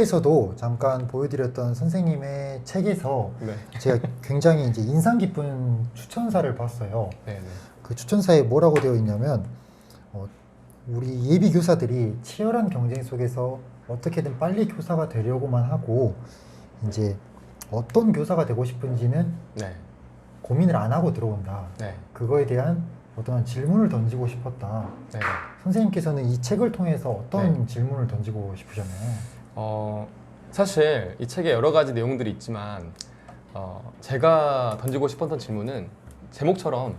앞에서도 잠깐 보여드렸던 선생님의 책에서 네. 제가 굉장히 이제 인상 깊은 추천사를 봤어요. 네네. 그 추천사에 뭐라고 되어 있냐면 우리 예비 교사들이 치열한 경쟁 속에서 어떻게든 빨리 교사가 되려고만 하고 이제 어떤 교사가 되고 싶은지는 네. 고민을 안 하고 들어온다. 네. 그거에 대한 어떤 질문을 던지고 싶었다. 네. 선생님께서는 이 책을 통해서 어떤 질문을 던지고 싶으셨나요? 사실 이 책에 여러 가지 내용들이 있지만 제가 던지고 싶었던 질문은 제목처럼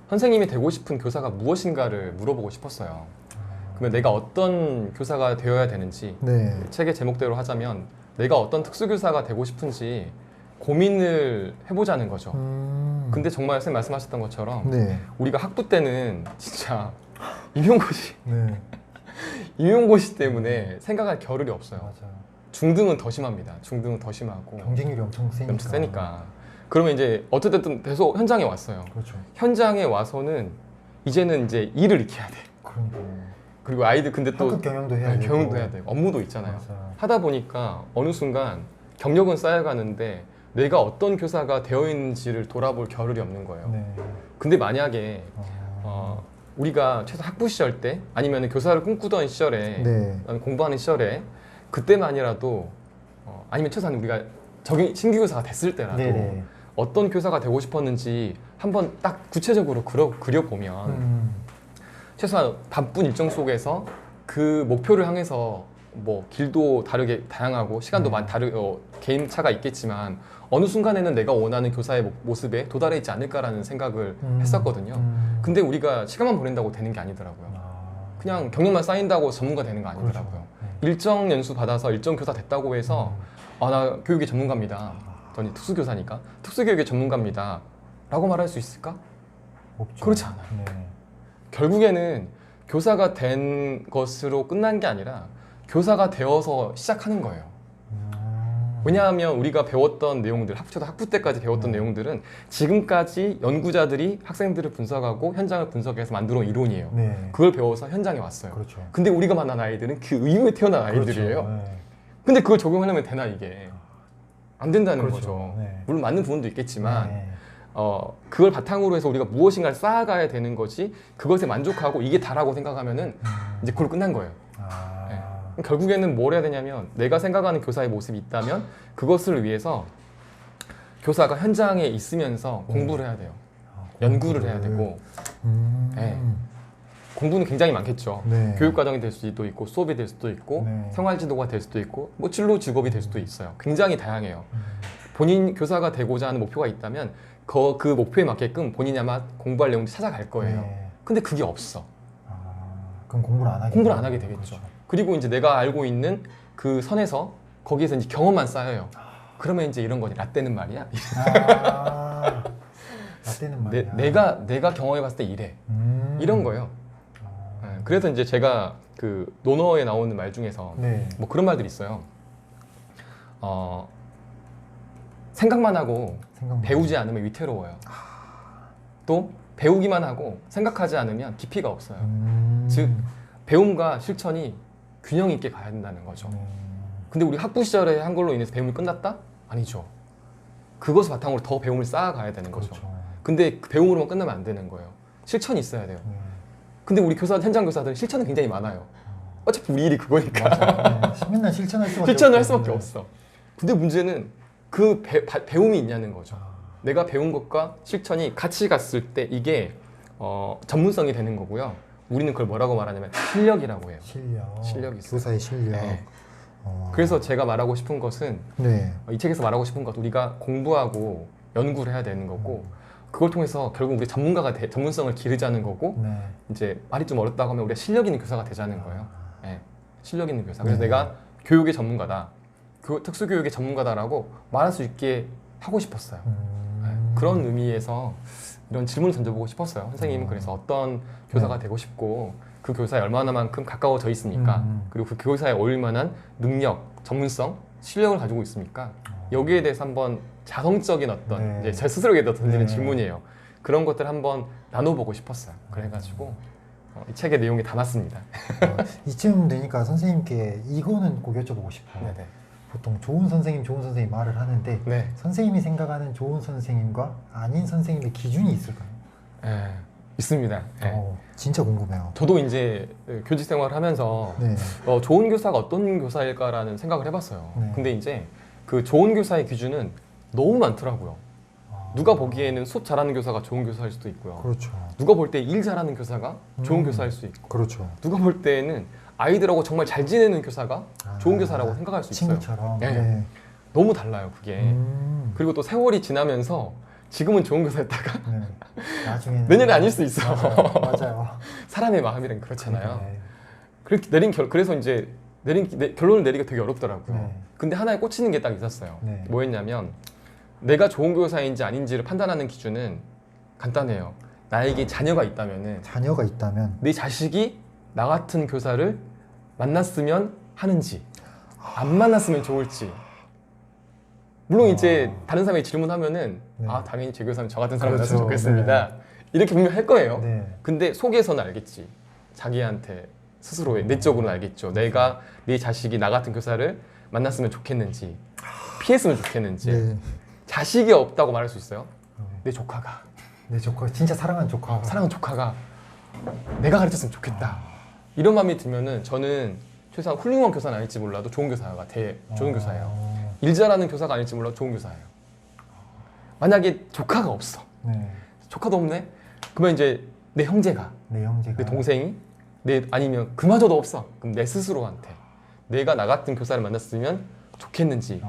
선생님이 되고 싶은 교사가 무엇인가를 물어보고 싶었어요. 그러면 내가 어떤 교사가 되어야 되는지 네. 책의 제목대로 하자면 내가 어떤 특수교사가 되고 싶은지 고민을 해보자는 거죠. 근데 정말 선생님 말씀하셨던 것처럼 네. 우리가 학부 때는 진짜 임용고시 네. 임용고시 때문에 생각할 겨를이 없어요. 맞아요. 중등은 더 심합니다. 중등은 더 심하고 경쟁률이 엄청 세니까. 엄청 세니까. 그러면 이제 어쨌든 계속 현장에 왔어요. 그렇죠. 현장에 와서는 이제는 이제 일을 익혀야 돼. 그러니까 그리고 아이들 근데 또 학급 경영도 해야 되고. 경영도 해야 되고 업무도 있잖아요. 맞아요. 하다 보니까 어느 순간 경력은 쌓여가는데 내가 어떤 교사가 되어 있는지를 돌아볼 겨를이 없는 거예요. 네. 근데 만약에 우리가 최소 학부 시절 때 아니면 교사를 꿈꾸던 시절에 네. 공부하는 시절에 그때만이라도 아니면 최소한 우리가 신규 교사가 됐을 때라도 네네. 어떤 교사가 되고 싶었는지 한번 딱 구체적으로 그려보면 최소한 바쁜 일정 속에서 그 목표를 향해서 뭐 길도 다르게 다양하고 시간도 많이 개인 차가 있겠지만 어느 순간에는 내가 원하는 교사의 모습에 도달해 있지 않을까라는 생각을 했었거든요. 근데 우리가 시간만 보낸다고 되는 게 아니더라고요. 그냥 경력만 쌓인다고 전문가 되는 거 아니더라고요. 그렇죠. 일정 연수 받아서 일정 교사 됐다고 해서 나 교육의 전문가입니다. 저는 특수교사니까 특수교육의 전문가입니다 라고 말할 수 있을까? 없죠. 그렇지 않아요. 네. 결국에는 교사가 된 것으로 끝난 게 아니라 교사가 되어서 시작하는 거예요. 왜냐하면 우리가 배웠던 내용들, 학부 때까지 배웠던 내용들은 지금까지 연구자들이 학생들을 분석하고 현장을 분석해서 만들어 온 이론이에요. 네. 그걸 배워서 현장에 왔어요. 그렇죠. 근데 우리가 만난 아이들은 그 이후에 태어난 아이들이에요. 그렇죠. 네. 근데 그걸 적용하려면 되나 이게? 안 된다는 그렇죠. 거죠. 네. 물론 맞는 부분도 있겠지만 네. 그걸 바탕으로 해서 우리가 무엇인가를 쌓아가야 되는 거지 그것에 만족하고 이게 다라고 생각하면은 이제 그걸로 끝난 거예요. 결국에는 뭘 해야 되냐면 내가 생각하는 교사의 모습이 있다면 그것을 위해서 교사가 현장에 있으면서 공부를 해야 돼요. 연구를 해야 되고 네. 공부는 굉장히 많겠죠. 네. 교육과정이 될 수도 있고 수업이 될 수도 있고 네. 생활지도가 될 수도 있고 뭐 진로 직업이 될 수도 있어요. 굉장히 다양해요. 본인 교사가 되고자 하는 목표가 있다면 그 목표에 맞게끔 본인이 아마 공부할 내용을 찾아갈 거예요. 네. 근데 그게 없어. 그럼 공부를 안 하게 되겠죠. 그렇죠. 그리고 이제 내가 알고 있는 그 선에서 거기에서 이제 경험만 쌓여요. 그러면 이제 이런 거지. 라떼는 말이야. 라떼는 말이야. 내가 경험해봤을 때 이래. 이런 거예요. 그래서 이제 제가 그 논어에 나오는 말 중에서 네. 뭐 그런 말들이 있어요. 생각만 하고 배우지 않으면 위태로워요. 또 배우기만 하고 생각하지 않으면 깊이가 없어요. 즉 배움과 실천이 균형 있게 가야 된다는 거죠. 근데 우리 학부 시절에 한 걸로 인해서 배움이 끝났다? 아니죠. 그것을 바탕으로 더 배움을 쌓아가야 되는 거죠. 그렇죠. 근데 그 배움으로만 끝나면 안 되는 거예요. 실천이 있어야 돼요. 근데 우리 현장 교사들은 실천은 굉장히 많아요. 어차피 우리 일이 그거니까. 맞아. 맨날 실천을 할 수밖에 없어. 근데 문제는 그 배움이 있냐는 거죠. 내가 배운 것과 실천이 같이 갔을 때 이게 전문성이 되는 거고요. 우리는 그걸 뭐라고 말하냐면 실력이라고 해요. 실력이 있어요. 교사의 실력. 네. 그래서 제가 말하고 싶은 것은 네. 이 책에서 말하고 싶은 것 우리가 공부하고 연구를 해야 되는 거고 그걸 통해서 결국 우리 전문성을 기르자는 거고 네. 이제 말이 좀 어렵다고 하면 우리가 실력 있는 교사가 되자는 거예요. 네. 실력 있는 교사. 그래서 내가 교육의 전문가다, 특수교육의 전문가다라고 말할 수 있게 하고 싶었어요. 네. 그런 의미에서 이런 질문을 던져보고 싶었어요. 선생님은 그래서 어떤 교사가 되고 싶고 그 교사에 얼마나만큼 가까워져 있습니까? 그리고 그 교사에 어울릴 만한 능력, 전문성, 실력을 가지고 있습니까? 여기에 대해서 한번 자성적인 어떤 이제 제 스스로에게 던지는 질문이에요. 그런 것들 한번 나눠보고 싶었어요. 그래가지고 이 책의 내용이 담았습니다. 이쯤 되니까 선생님께 이거는 꼭 여쭤보고 싶어요. 네네. 보통 좋은 선생님 말을 하는데 네. 선생님이 생각하는 좋은 선생님과 아닌 선생님의 기준이 있을까요? 예, 있습니다. 예. 진짜 궁금해요. 저도 이제 교직 생활을 하면서 네. 좋은 교사가 어떤 교사일까라는 생각을 해봤어요. 네. 근데 이제 그 좋은 교사의 기준은 너무 많더라고요. 누가 보기에는 수업 잘하는 교사가 좋은 교사일 수도 있고요. 그렇죠. 누가 볼 때 일 잘하는 교사가 좋은 교사일 수 있고, 그렇죠. 누가 볼 때는 아이들하고 정말 잘 지내는 교사가 좋은 교사라고 생각할 수 있어요. 친구처럼. 네. 네. 너무 달라요, 그게. 그리고 또 세월이 지나면서 지금은 좋은 교사였다가 네. 나중에는 내년에 아닐 수 있어. 맞아요. 사람의 마음이란 그렇잖아요. 네. 그렇게 그래서 이제 결론을 내리기가 되게 어렵더라고요. 네. 근데 하나에 꽂히는 게 딱 있었어요. 네. 뭐였냐면 내가 좋은 교사인지 아닌지를 판단하는 기준은 간단해요. 나에게 자녀가 있다면은 자녀가 있다면 내 자식이 나 같은 교사를 만났으면 하는지 안 만났으면 좋을지. 물론 이제 다른 사람이 질문하면은 네. 당연히 제 교사는 저 같은 사람 그렇죠. 만났으면 좋겠습니다. 이렇게 분명 할 거예요. 네. 근데 속에서는 알겠지. 자기한테 스스로의 내적으로는 알겠죠. 내가 내 자식이 나 같은 교사를 만났으면 좋겠는지 피했으면 좋겠는지. 네. 자식이 없다고 말할 수 있어요. 네. 내 조카가 내 조카 진짜 사랑하는 조카. 사랑하는 조카가 내가 가르쳤으면 좋겠다. 이런 마음이 들면은 저는 최소한 훌륭한 교사는 아닐지 몰라도 좋은 교사가 좋은 교사예요. 일 잘하는 교사가 아닐지 몰라도 좋은 교사예요. 만약에 조카가 없어. 네. 조카도 없네? 그러면 이제 내 형제가, 내 형제가. 내 동생이, 아니면 그마저도 없어. 그럼 내 스스로한테 내가 나 같은 교사를 만났으면 좋겠는지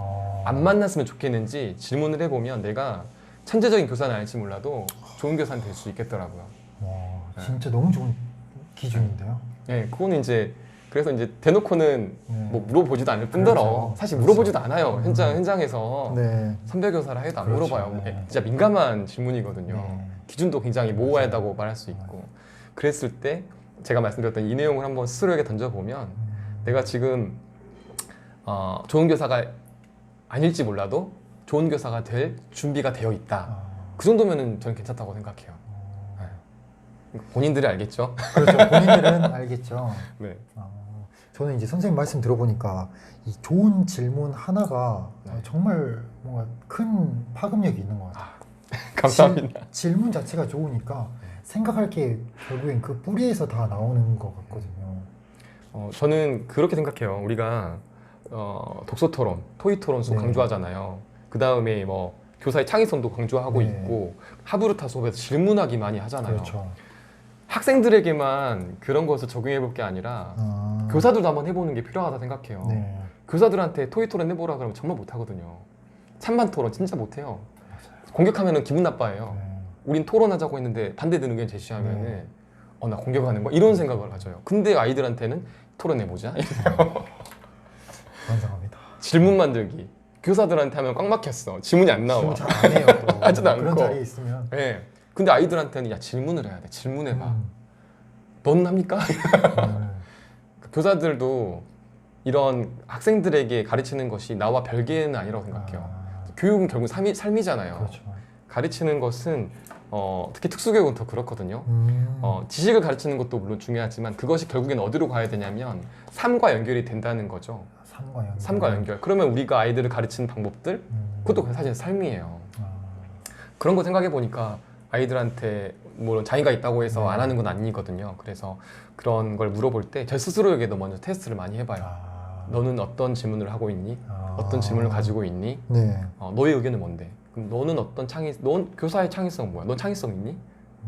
안 만났으면 좋겠는지 질문을 해보면 내가 천재적인 교사는 아닐지 몰라도 좋은 교사는 될 수 있겠더라고요. 와, 진짜 너무 좋은 기준인데요. 네, 그거는 이제 그래서 이제 대놓고는 네. 뭐 물어보지도 않을 뿐더러 그렇죠. 사실 그렇죠. 물어보지도 않아요. 현장에서 네. 선배 교사를 해도 안 그렇죠. 물어봐요. 네. 진짜 민감한 질문이거든요. 네. 기준도 굉장히 모호하다고 말할 수 있고 그랬을 때 제가 말씀드렸던 이 내용을 한번 스스로에게 던져보면 내가 지금 좋은 교사가 아닐지 몰라도 좋은 교사가 될 준비가 되어 있다. 그 정도면은 저는 괜찮다고 생각해요. 네. 본인들이 알겠죠? 그렇죠. 본인들은 알겠죠. 네. 저는 이제 선생님 말씀 들어보니까 이 좋은 질문 하나가 네. 정말 뭔가 큰 파급력이 있는 것 같아요. 감사합니다. 질문 자체가 좋으니까 생각할 게 결국엔 그 뿌리에서 다 나오는 것 같거든요. 저는 그렇게 생각해요. 우리가 독서 토론, 토익 토론 수업 네. 강조하잖아요. 그 다음에 뭐 교사의 창의성도 강조하고 네. 있고 하부르타 수업에서 질문하기 많이 하잖아요. 그렇죠. 학생들에게만 그런 것을 적용해 볼 게 아니라 교사들도 한번 해보는 게 필요하다 생각해요. 네. 교사들한테 토익 토론 해보라 그러면 정말 못하거든요. 찬반 토론 진짜 못해요. 공격하면 기분 나빠해요. 네. 우린 토론하자고 했는데 반대되는 의견 제시하면은 네. 나 공격하는 거 이런 생각을 가져요. 근데 아이들한테는 토론해보자. 반성합니다. 질문 만들기. 교사들한테 하면 꽉 막혔어. 질문이 안 나와. 질문 잘 안 해요. 또. 하지도 않고. 그런 자리에 있으면. 네. 근데 아이들한테는 야 질문을 해야 돼. 질문해봐. 넌 합니까? 교사들도 이런 학생들에게 가르치는 것이 나와 별개는 아니라고 생각해요. 교육은 결국 삶이잖아요. 그렇죠. 가르치는 것은 특히 특수교육은 더 그렇거든요. 지식을 가르치는 것도 물론 중요하지만 그것이 결국엔 어디로 가야 되냐면 삶과 연결이 된다는 거죠. 삶과 연결. 그러면 우리가 아이들을 가르치는 방법들 그것도 사실 삶이에요. 그런 거 생각해 보니까 아이들한테 물론 자기가 있다고 해서 네. 안 하는 건 아니거든요. 그래서 그런 걸 물어볼 때 저 스스로에게도 먼저 테스트를 많이 해봐요. 너는 어떤 질문을 하고 있니? 어떤 질문을 가지고 있니? 네. 너의 의견은 뭔데? 그럼 너는 넌 교사의 창의성은 뭐야? 넌 창의성 있니?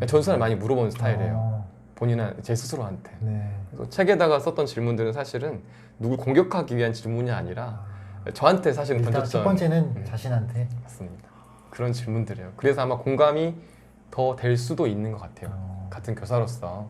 전 사람 많이 물어보는 스타일이에요. 본인은 제 스스로한테. 네. 그래서 책에다가 썼던 질문들은 사실은 누굴 공격하기 위한 질문이 아니라 저한테 사실은 일단 던졌던 첫 번째는 자신한테. 맞습니다. 그런 질문들이에요. 그래서 아마 공감이 더 될 수도 있는 것 같아요. 같은 교사로서.